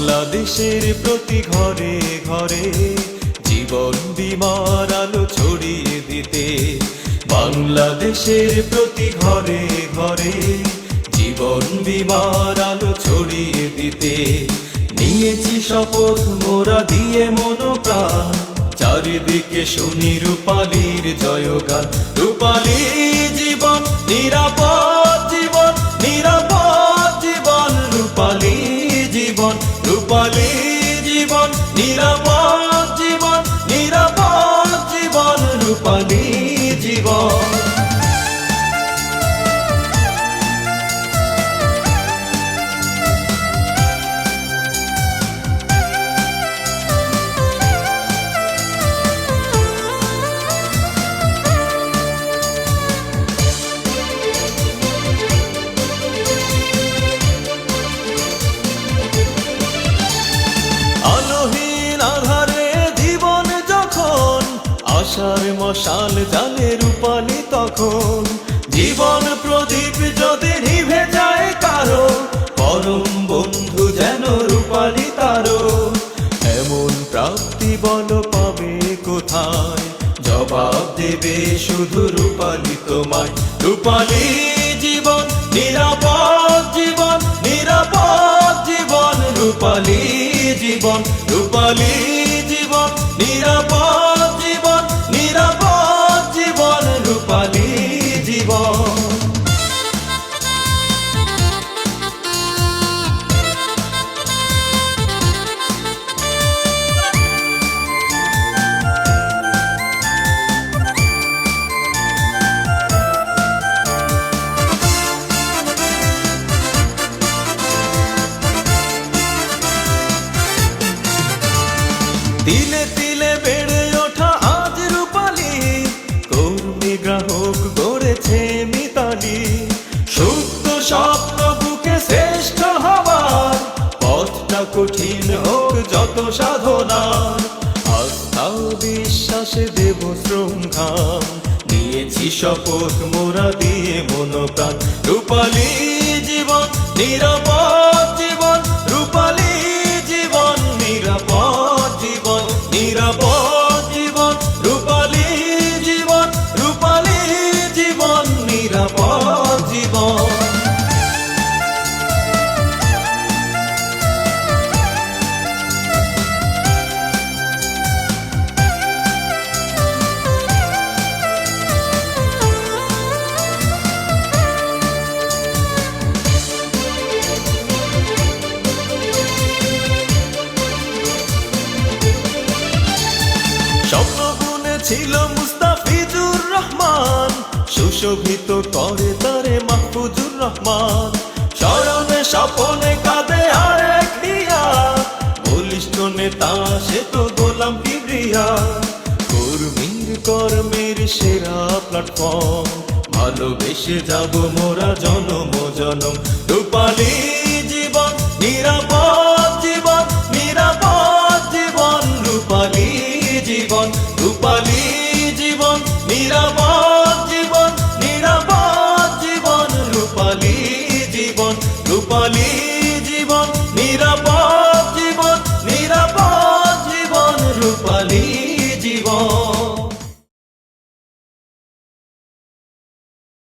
বাংলাদেশের প্রতি ঘরে ঘরে জীবন বীমার আলো ছড়িয়ে দিতে, বাংলাদেশের প্রতি ঘরে ঘরে জীবন বীমার আলো ছড়িয়ে দিতে নিয়েছি শপথ মোরা দিয়ে মনোপ্রাণ। চারিদিকে শুনি রূপালীর জয়গান, রূপালী জীবন নিরাপদ জীবন, নিরাপদ জীবন, রূপালী জীবন, রূপালী জীবন, নিরাপদ জীবন, নিরাপদ জীবন, রূপালী জীবন। আলোহীন আধারে জীবন যখন আশার মশাল জালে রূপালী তখন, জীবন প্রদীপ যদি নিভে যায় কারো, পরম বন্ধু যেন রূপালী তারো। এমন প্রাপ্তি বল পাবে কোথায়, জবাব দেবে শুধু রূপালী তোমায়। রূপালী জীবন নিরাপদ জীবন, নিরাপদ জীবন, রূপালী জীবন, রূপালী জীবন, নিরাপদ জীবন, নিরাপদ জীবন, রূপালী জীবন। তিলে তিলে বেড়ে ওঠা আজ রূপালী, কর্মী গ্রাহক গড়েছে মিতালি। সুপ্ত স্বপ্ন বুকে শ্রেষ্ঠ হবার, পথটা কঠিন হোক যত সাধনার। আস্থা বিশ্বাসে দেব শ্রমঘাম, নিয়েছি শপথ মোরা দিয়ে মনোপ্রাণ। রূপালী জীবন নিরাপদ জীবন, রূপালী জীবন নিরাপদ জীবন, নিরাপদ জীবন, রূপালী জীবন, রূপালী জীবন, নিরাপদ জীবন। স্বপ্ন বুনেছিল মুস্তাফিজুর রহমান, সুশোভিত করে তারে মাহফুজুর রহমান। স্মরণে স্বপনে কাঁদে আরেক হিয়া, বলিষ্ঠ নেতা সে তো গোলাম কিবরিয়া। কর্মীর কর্মের সেরা প্ল্যাটফর্ম, ভালোবেসে যাব মোরা জনম জনম। রূপালী জীবন নিরাপদ জীবন, নিরাপদ জীবন, রূপালী জীবন, রূপালী জীবন, নিরাপদ জীবন, নিরাপদ জীবন, রূপালী জীবন, রূপালী জীবন, নিরাপদ জীবন, নিরাপদ জীবন, রূপালী জীবন।